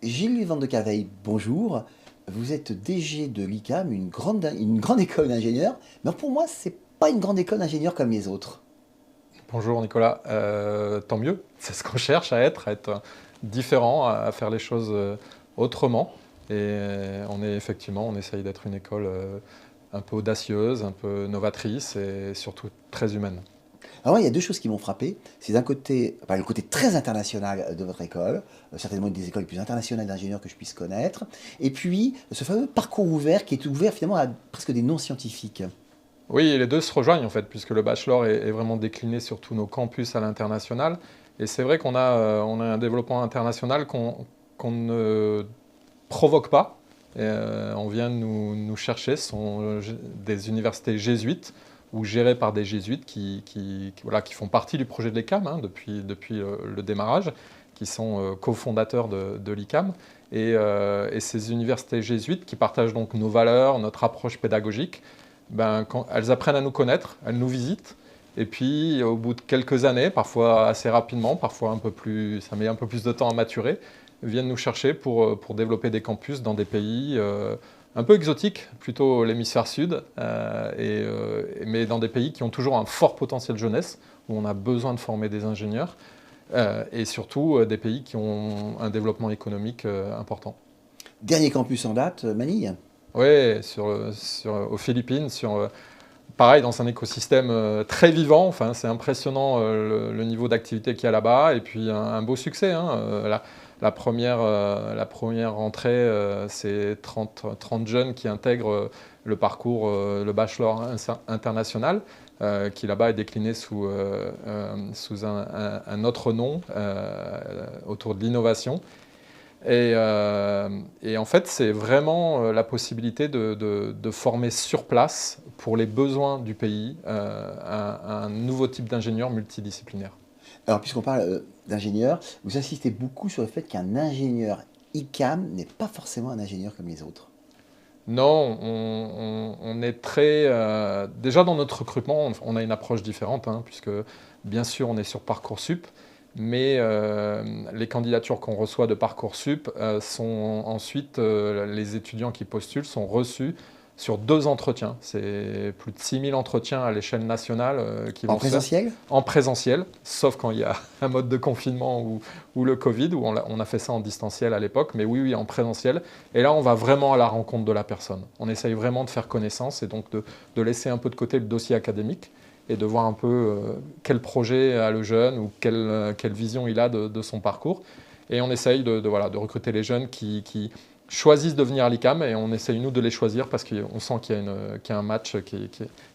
Gilles Van de Caveille, bonjour. Vous êtes DG de l'ICAM, une grande école d'ingénieurs, mais pour moi, c'est pas une grande école d'ingénieurs comme les autres. Bonjour Nicolas. Tant mieux, c'est ce qu'on cherche à être différent, à faire les choses autrement. Et on essaye d'être une école un peu audacieuse, un peu novatrice et surtout très humaine. Alors moi, il y a deux choses qui m'ont frappé. C'est d'un côté, enfin, le côté très international de votre école, certainement une des écoles les plus internationales d'ingénieurs que je puisse connaître, et puis ce fameux parcours ouvert qui est ouvert finalement à presque des non-scientifiques. Oui, les deux se rejoignent en fait, puisque le bachelor est vraiment décliné sur tous nos campus à l'international. Et c'est vrai on a un développement international qu'on ne provoque pas. On vient nous chercher, ce sont des universités jésuites ou gérées par des jésuites voilà, qui font partie du projet de l'ICAM depuis le démarrage, qui sont cofondateurs de l'ICAM. Et ces universités jésuites qui partagent donc nos valeurs, notre approche pédagogique, quand elles apprennent à nous connaître, elles nous visitent. Et puis, au bout de quelques années, parfois assez rapidement, parfois ça met un peu plus de temps à maturer, viennent nous chercher pour développer des campus dans des pays un peu exotiques, plutôt l'hémisphère sud, mais dans des pays qui ont toujours un fort potentiel jeunesse, où on a besoin de former des ingénieurs, et surtout des pays qui ont un développement économique important. Dernier campus en date, Manille. Oui, aux Philippines, pareil, dans un écosystème très vivant. Enfin, c'est impressionnant le niveau d'activité qu'il y a là-bas. Et puis un beau succès, hein. La première rentrée, c'est 30 jeunes qui intègrent le parcours, le bachelor international, qui là-bas est décliné sous un autre nom autour de l'innovation. Et en fait, c'est vraiment la possibilité de former sur place, pour les besoins du pays, un nouveau type d'ingénieur multidisciplinaire. Alors, puisqu'on parle d'ingénieur, vous insistez beaucoup sur le fait qu'un ingénieur ICAM n'est pas forcément un ingénieur comme les autres. Non, on est très... déjà dans notre recrutement, on a une approche différente, hein, puisque bien sûr on est sur Parcoursup, mais les candidatures qu'on reçoit de Parcoursup sont ensuite, les étudiants qui postulent sont reçus sur 2 entretiens. C'est plus de 6000 entretiens à l'échelle nationale qui En vont se faire présentiel? en présentiel, sauf quand il y a un mode de confinement ou le Covid, où on a fait ça en distanciel à l'époque, mais oui, en présentiel. Et là, on va vraiment à la rencontre de la personne. On essaye vraiment de faire connaissance et donc de laisser un peu de côté le dossier académique et de voir un peu quel projet a le jeune ou quelle vision il a de son parcours. Et on essaye de recruter les jeunes qui choisissent de venir à l'ICAM, et on essaye, nous, de les choisir parce qu'on sent qu'il y a un match, qu'il y a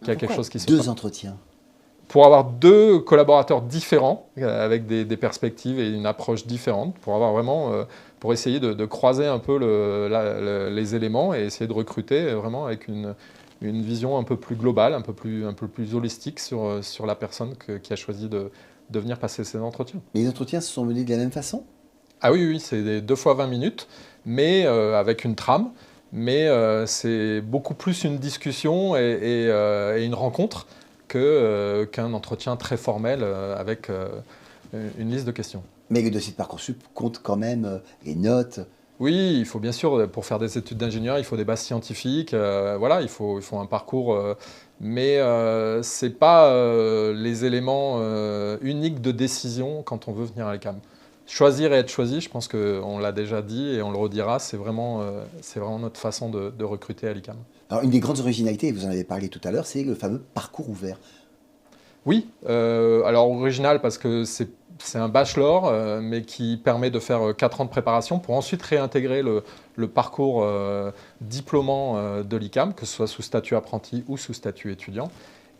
quelque Pourquoi chose qui se deux passe. entretiens? Pour avoir 2 collaborateurs différents, avec des perspectives et une approche différente, pour avoir vraiment, pour essayer de croiser un peu les éléments et essayer de recruter vraiment avec une vision un peu plus globale, un peu plus holistique sur la personne qui a choisi de venir passer ces entretiens. Mais les entretiens se sont menés de la même façon? Ah oui, oui, c'est des 2 fois 20 minutes, mais avec une trame. Mais c'est beaucoup plus une discussion et une rencontre qu'un entretien très formel avec une liste de questions. Mais le dossier de Parcoursup compte quand même les notes. Oui, il faut bien sûr, pour faire des études d'ingénieur, il faut des bases scientifiques, voilà, il faut un parcours, mais ce n'est pas les éléments uniques de décision quand on veut venir à l'ECAM. Choisir et être choisi, je pense qu'on l'a déjà dit et on le redira, c'est vraiment notre façon de recruter à l'ICAM. Alors, une des grandes originalités, et vous en avez parlé tout à l'heure, c'est le fameux parcours ouvert. Oui, alors original parce que c'est un bachelor, mais qui permet de faire 4 ans de préparation pour ensuite réintégrer le parcours diplômant de l'ICAM, que ce soit sous statut apprenti ou sous statut étudiant.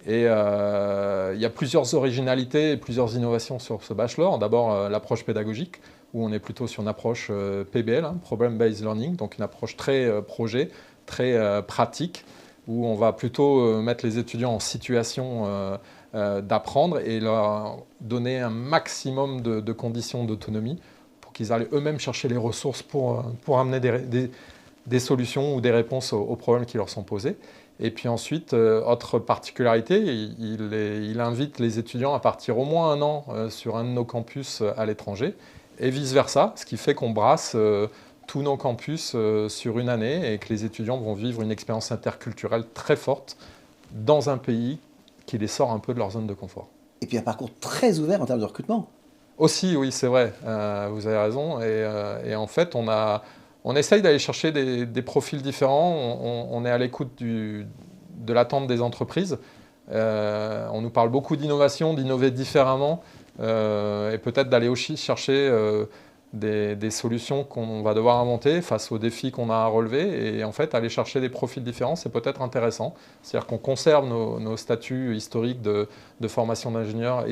Et il y a plusieurs originalités et plusieurs innovations sur ce bachelor. D'abord, l'approche pédagogique, où on est plutôt sur une approche PBL, hein, Problem-Based Learning, donc une approche très projet, très pratique, où on va plutôt mettre les étudiants en situation d'apprendre et leur donner un maximum de conditions d'autonomie pour qu'ils aillent eux-mêmes chercher les ressources pour amener des solutions ou des réponses aux problèmes qui leur sont posés. Et puis ensuite, autre particularité, il invite les étudiants à partir au moins un an sur un de nos campus à l'étranger, et vice-versa, ce qui fait qu'on brasse tous nos campus sur une année et que les étudiants vont vivre une expérience interculturelle très forte dans un pays qui les sort un peu de leur zone de confort. Et puis un parcours très ouvert en termes de recrutement. Aussi, oui, c'est vrai, vous avez raison. Et en fait, on essaye d'aller chercher des profils différents. On est à l'écoute de l'attente des entreprises. On nous parle beaucoup d'innovation, d'innover différemment, et peut-être d'aller aussi chercher des solutions qu'on va devoir inventer face aux défis qu'on a à relever. Et en fait, aller chercher des profils différents, c'est peut-être intéressant. C'est-à-dire qu'on conserve nos statuts historiques de formation d'ingénieur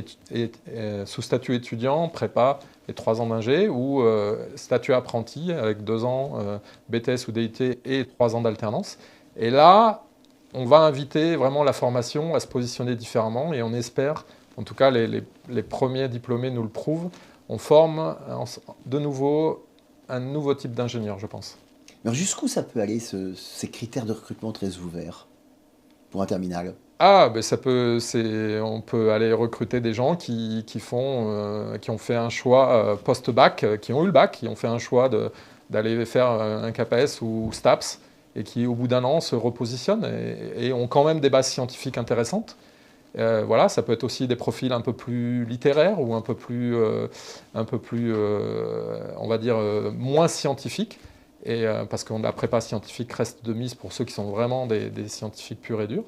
sous statut étudiant, prépa et 3 ans d'ingé, ou statut apprenti avec 2 ans BTS ou DUT et 3 ans d'alternance. Et là, on va inviter vraiment la formation à se positionner différemment et on espère, en tout cas les premiers diplômés nous le prouvent, on forme de nouveau un nouveau type d'ingénieur, je pense. Alors jusqu'où ça peut aller, ces critères de recrutement très ouverts pour un terminal? Ah, ben on peut aller recruter des gens qui ont fait un choix post-bac, qui ont eu le bac, qui ont fait un choix d'aller faire un CAPES ou STAPS, et qui, au bout d'un an, se repositionnent et ont quand même des bases scientifiques intéressantes. Voilà, ça peut être aussi des profils un peu plus littéraires ou un peu plus on va dire, moins scientifiques. Parce que la prépa scientifique reste de mise pour ceux qui sont vraiment des scientifiques purs et durs.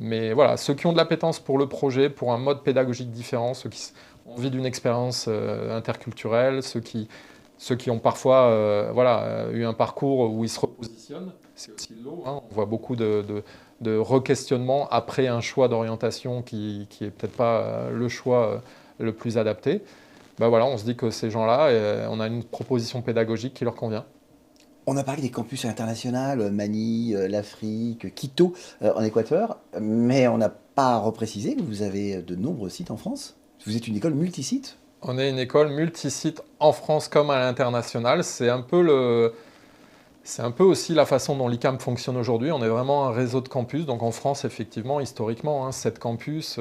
Mais voilà, ceux qui ont de l'appétence pour le projet, pour un mode pédagogique différent, ceux qui ont envie d'une expérience interculturelle, ceux qui ont parfois eu un parcours où ils se repositionnent, c'est aussi le lot. Hein. On voit beaucoup de re-questionnement après un choix d'orientation qui n'est peut-être pas le choix le plus adapté. Ben voilà, on se dit que ces gens-là, on a une proposition pédagogique qui leur convient. On a parlé des campus internationaux, Manille, l'Afrique, Quito en Équateur, mais on n'a pas reprécisé que vous avez de nombreux sites en France. Vous êtes une école multisite. On est une école multisite en France comme à l'international. C'est un peu aussi la façon dont l'ICAM fonctionne aujourd'hui. On est vraiment un réseau de campus. Donc en France, effectivement, historiquement, 7 campus.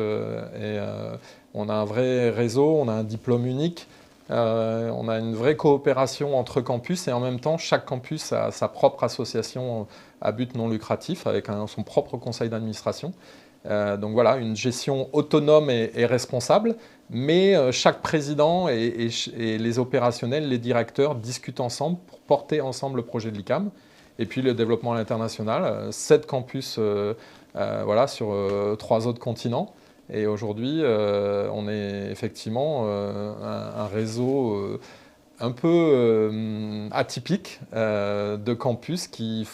On a un vrai réseau, on a un diplôme unique. On a une vraie coopération entre campus et en même temps, chaque campus a sa propre association à but non lucratif avec son propre conseil d'administration. Donc voilà, une gestion autonome et responsable, mais chaque président et les opérationnels, les directeurs discutent ensemble pour porter ensemble le projet de l'ICAM. Et puis le développement à l'international, 7 campus sur 3 autres continents. Et aujourd'hui, on est effectivement un réseau un peu atypique de campus qui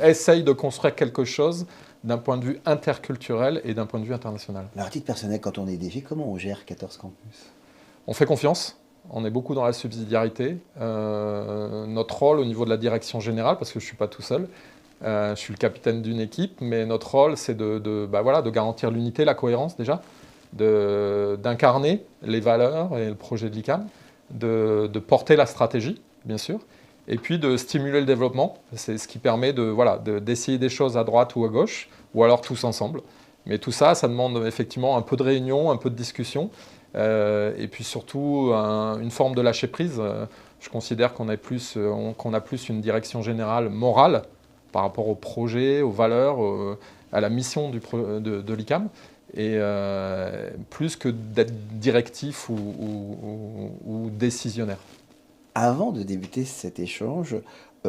essayent de construire quelque chose d'un point de vue interculturel et d'un point de vue international. Alors, à titre personnel, quand on est DG, comment on gère 14 campus? On fait confiance, on est beaucoup dans la subsidiarité. Notre rôle au niveau de la direction générale, parce que je ne suis pas tout seul, je suis le capitaine d'une équipe, mais notre rôle, c'est de garantir l'unité, la cohérence déjà, d'incarner les valeurs et le projet de l'ICAM, de porter la stratégie, bien sûr, et puis de stimuler le développement. C'est ce qui permet d'essayer des choses à droite ou à gauche, ou alors tous ensemble. Mais tout ça, ça demande effectivement un peu de réunion, un peu de discussion, et puis surtout une forme de lâcher-prise. Je considère qu'on a plus une direction générale morale par rapport au projet, aux valeurs, à la mission de l'ICAM, et plus que d'être directif ou décisionnaire. Avant de débuter cet échange,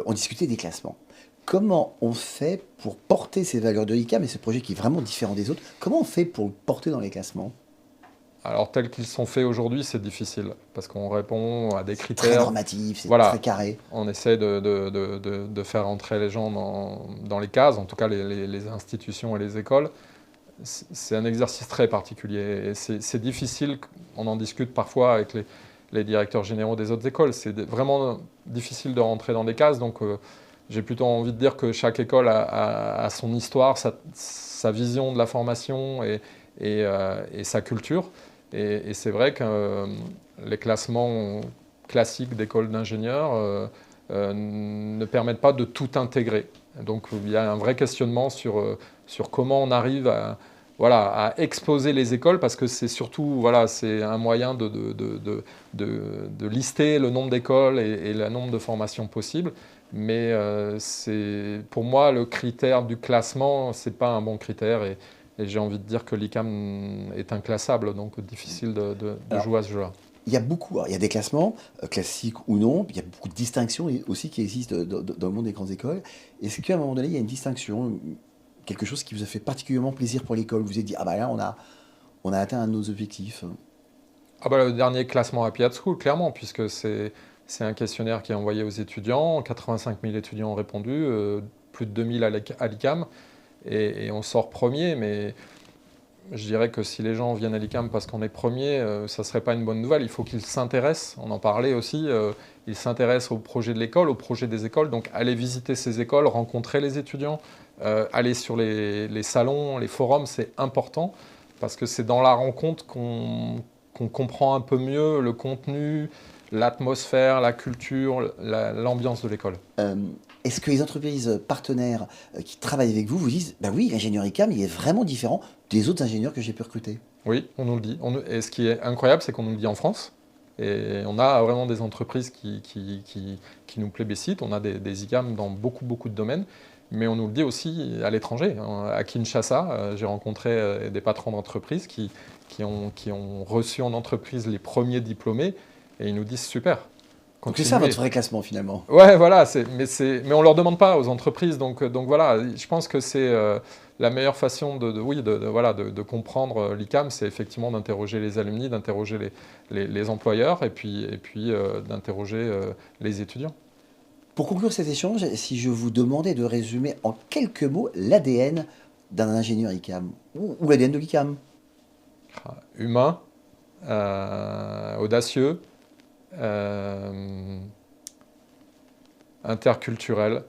on discutait des classements. Comment on fait pour porter ces valeurs de l'ICAM et ce projet qui est vraiment différent des autres, comment on fait pour le porter dans les classements? Alors, tels qu'ils sont faits aujourd'hui, c'est difficile, parce qu'on répond à des critères. Très normatif, c'est très carré. On essaie de faire entrer les gens dans les cases, en tout cas les institutions et les écoles. C'est un exercice très particulier. Et c'est difficile, on en discute parfois avec les directeurs généraux des autres écoles. C'est vraiment difficile de rentrer dans des cases, donc j'ai plutôt envie de dire que chaque école a son histoire, sa vision de la formation et sa culture. Et c'est vrai que les classements classiques d'écoles d'ingénieurs ne permettent pas de tout intégrer. Donc il y a un vrai questionnement sur comment on arrive à, voilà, à exposer les écoles, parce que c'est surtout voilà, c'est un moyen de lister le nombre d'écoles et le nombre de formations possibles. Mais pour moi, le critère du classement, ce n'est pas un bon critère. Et j'ai envie de dire que l'ICAM est inclassable, donc difficile de Alors, jouer à ce jeu-là. il y a beaucoup, alors, il y a des classements, classiques ou non, il y a beaucoup de distinctions aussi qui existent dans le monde des grandes écoles. Est-ce qu'à un moment donné, il y a une distinction, quelque chose qui vous a fait particulièrement plaisir pour l'école? Vous vous êtes dit, ah bah là, on a atteint un de nos objectifs. Ah bah, le dernier classement Happy at School, clairement, puisque c'est un questionnaire qui est envoyé aux étudiants. 85 000 étudiants ont répondu, plus de 2000 à l'ICAM, et on sort premier. Mais je dirais que si les gens viennent à l'ICAM parce qu'on est premier, ça ne serait pas une bonne nouvelle. Il faut qu'ils s'intéressent, on en parlait aussi, ils s'intéressent au projet de l'école, au projet des écoles. Donc aller visiter ces écoles, rencontrer les étudiants, aller sur les salons, les forums, c'est important, parce que c'est dans la rencontre qu'on comprend un peu mieux le contenu, l'atmosphère, la culture, l'ambiance de l'école. Euh, Est-ce que les entreprises partenaires qui travaillent avec vous vous disent, bah oui, l'ingénieur ICAM, il est vraiment différent des autres ingénieurs que j'ai pu recruter? Oui, on nous le dit. Et ce qui est incroyable, c'est qu'on nous le dit en France. Et on a vraiment des entreprises qui nous plébiscitent. On a des ICAM dans beaucoup, beaucoup de domaines. Mais on nous le dit aussi à l'étranger. À Kinshasa, j'ai rencontré des patrons d'entreprises qui ont reçu en entreprise les premiers diplômés. Et ils nous disent super, Donc c'est ça continuez. votre vrai classement finalement. Ouais, voilà, mais on ne leur demande pas aux entreprises. Donc voilà, je pense que c'est la meilleure façon oui, voilà, de comprendre l'ICAM, c'est effectivement d'interroger les alumni, d'interroger les employeurs, et puis d'interroger les étudiants. Pour conclure cet échange, si je vous demandais de résumer en quelques mots l'ADN d'un ingénieur ICAM, ou l'ADN de l'ICAM. Humain, audacieux, euh, interculturel,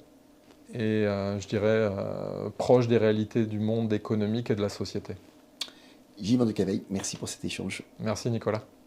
et je dirais proche des réalités du monde économique et de la société. Gilles Van de Caveille, merci pour cet échange. Merci Nicolas.